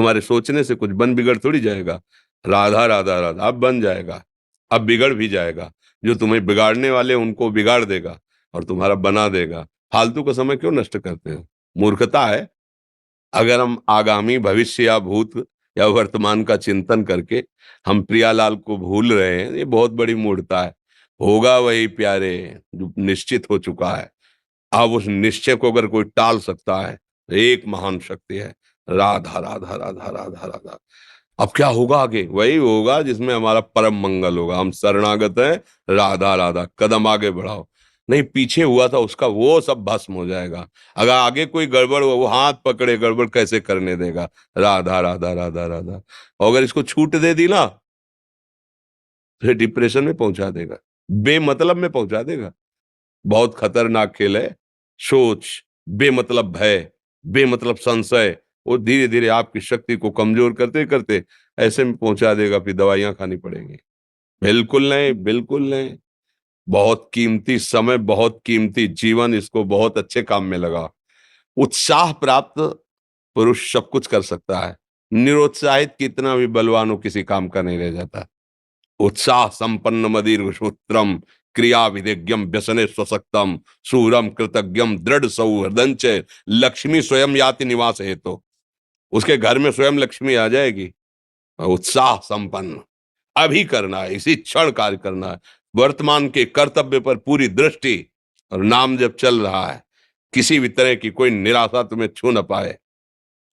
तुम्हारे सोचने से कुछ बन बिगड़ थोड़ी जाएगा। राधा राधा राधा अब बन जाएगा, अब बिगड़ भी जाएगा। जो तुम्हें बिगाड़ने वाले उनको बिगाड़ देगा और तुम्हारा बना देगा। फालतू का समय क्यों नष्ट करते हो? मूर्खता है। अगर हम आगामी भविष्य या भूत या वर्तमान का चिंतन करके हम प्रियालाल को भूल रहे हैं, ये बहुत बड़ी मूर्खता है। होगा वही प्यारे जो निश्चित हो चुका है। अब उस निश्चय को अगर कोई टाल सकता है तो एक महान शक्ति है, राधा राधा राधा राधा राधा। अब क्या होगा आगे? वही होगा जिसमें हमारा परम मंगल होगा। हम शरणागत हैं, राधा राधा, कदम आगे बढ़ाओ। नहीं, पीछे हुआ था उसका वो सब भस्म हो जाएगा। अगर आगे कोई गड़बड़ हुआ, वो हाथ पकड़े गड़बड़ कैसे करने देगा? राधा राधा राधा राधा। और अगर इसको छूट दे दी ना, तो डिप्रेशन में पहुंचा देगा, बेमतलब में पहुंचा देगा। बहुत खतरनाक खेल है। सोच, बेमतलब भय, बेमतलब संशय, वो धीरे धीरे आपकी शक्ति को कमजोर करते करते ऐसे में पहुंचा देगा, फिर दवाइयां खानी पड़ेंगी। बिल्कुल नहीं, बिल्कुल नहीं। बहुत कीमती समय, बहुत कीमती जीवन, इसको बहुत अच्छे काम में लगा। उत्साह प्राप्त पुरुष सब कुछ कर सकता है। निरुत्साहित कितना भी बलवान हो, किसी काम का नहीं रह जाता। उत्साह संपन्न मदीर्घ सूत्रम, क्रिया विधिज्ञम व्यसने स्वसक्तम, शूरम कृतज्ञम दृढ़ सौहृदंच, लक्ष्मी स्वयं याति निवास हेतु। उसके घर में स्वयं लक्ष्मी आ जाएगी। उत्साह संपन्न, अभी करना है, इसी क्षण कार्य करना है। वर्तमान के कर्तव्य पर पूरी दृष्टि, और नाम जब चल रहा है, किसी भी तरह की कोई निराशा तुम्हें छू न पाए।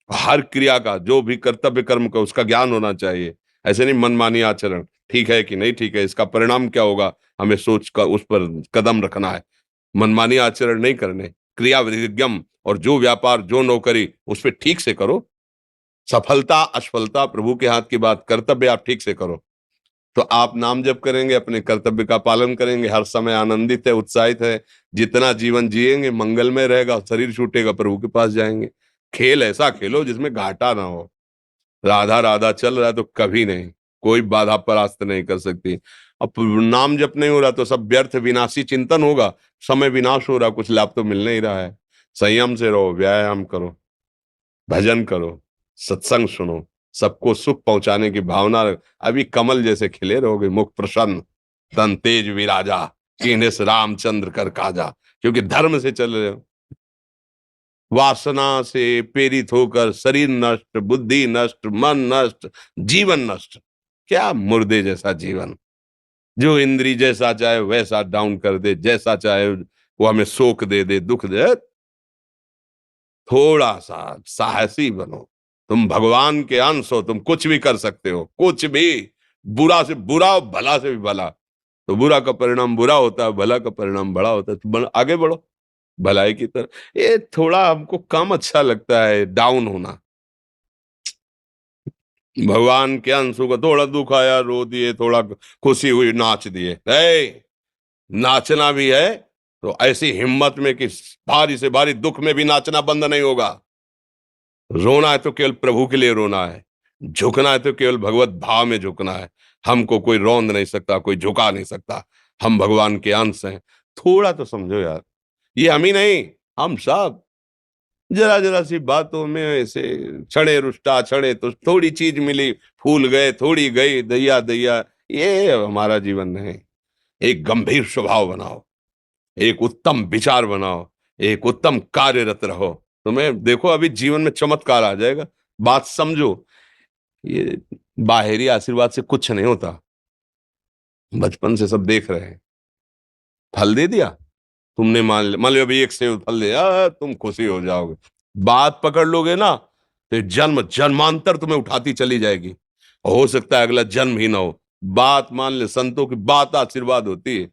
हर क्रिया का, जो भी कर्तव्य कर्म का, उसका ज्ञान होना चाहिए। ऐसे नहीं मनमानी आचरण, ठीक है कि नहीं ठीक है, इसका परिणाम क्या होगा, हमें सोच का उस पर कदम रखना है। मनमानी आचरण नहीं करने, क्रिया विधिज्ञम, और जो व्यापार जो नौकरी उस पर ठीक से करो। सफलता असफलता प्रभु के हाथ की बात, कर्तव्य आप ठीक से करो तो आप नाम जप करेंगे, अपने कर्तव्य का पालन करेंगे, हर समय आनंदित है, उत्साहित है। जितना जीवन जिएंगे मंगलमय रहेगा, शरीर छूटेगा प्रभु के पास जाएंगे। खेल ऐसा खेलो जिसमें घाटा ना हो। राधा राधा चल रहा है तो कभी नहीं, कोई बाधा परास्त नहीं कर सकती। अब नाम जप नहीं हो रहा तो सब व्यर्थ विनाशी चिंतन होगा, समय विनाश हो रहा, कुछ लाभ तो मिल नहीं रहा है। संयम से रहो, व्यायाम करो, भजन करो, सत्संग सुनो, सबको सुख पहुंचाने की भावना रख। अभी कमल जैसे खिले रहोगे, मुख प्रसन्न, तन तेज विराजा, कीन्हे से रामचंद्र कर काजा। क्योंकि धर्म से चल रहे हो। वासना से प्रेरित होकर शरीर नष्ट, बुद्धि नष्ट, मन नष्ट, जीवन नष्ट। क्या मुर्दे जैसा जीवन, जो इंद्री जैसा चाहे वैसा डाउन कर दे, जैसा चाहे वो हमें शोक दे दे, दुख दे। थोड़ा सा साहसी बनो। तुम भगवान के अंश हो, तुम कुछ भी कर सकते हो, कुछ भी। बुरा से बुरा, भला से भी भला। तो बुरा का परिणाम बुरा होता है, भला का परिणाम बड़ा होता है। तो आगे बढ़ो भलाई की तरफ। ये थोड़ा हमको कम अच्छा लगता है डाउन होना। भगवान के अंशों का थोड़ा दुख आया रो दिए, थोड़ा खुशी हुई नाच दिए। नाचना भी है तो ऐसी हिम्मत में कि भारी से भारी दुख में भी नाचना बंद नहीं होगा। रोना है तो केवल प्रभु के लिए रोना है, झुकना है तो केवल भगवत भाव में झुकना है। हमको कोई रौंद नहीं सकता, कोई झुका नहीं सकता। हम भगवान के अंश हैं। थोड़ा तो समझो यार, ये हम ही नहीं, हम सब जरा जरा सी बातों में ऐसे क्षणे रुष्टा क्षणे तो थोड़ी चीज मिली, फूल गए, थोड़ी गई, दैया दैया। ये हमारा जीवन नहीं। एक गंभीर स्वभाव बनाओ, एक उत्तम विचार बनाओ, एक उत्तम कार्यरत रहो। तुम्हें देखो अभी जीवन में चमत्कार आ जाएगा। बात समझो, ये बाहरी आशीर्वाद से कुछ नहीं होता। बचपन से सब देख रहे हैं। फल दे दिया तुमने, मान लो अभी एक सेब फल दे, तुम खुशी हो जाओगे। बात पकड़ लोगे ना तो जन्म जन्मांतर तुम्हें उठाती चली जाएगी। हो सकता है अगला जन्म ही ना हो। बात मान ले, संतों की बात आशीर्वाद होती है।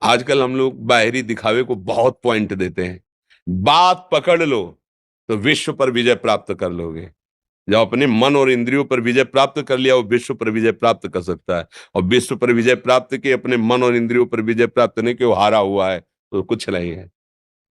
आजकल हम लोग बाहरी दिखावे को बहुत पॉइंट देते हैं। बात पकड़ लो तो विश्व पर विजय प्राप्त कर लोगे। जब अपने मन और इंद्रियों पर विजय प्राप्त कर लिया, वो विश्व पर विजय प्राप्त कर सकता है। और विश्व पर विजय प्राप्त के अपने मन और इंद्रियों पर विजय प्राप्त नहीं कि वो हारा हुआ है तो कुछ नहीं है।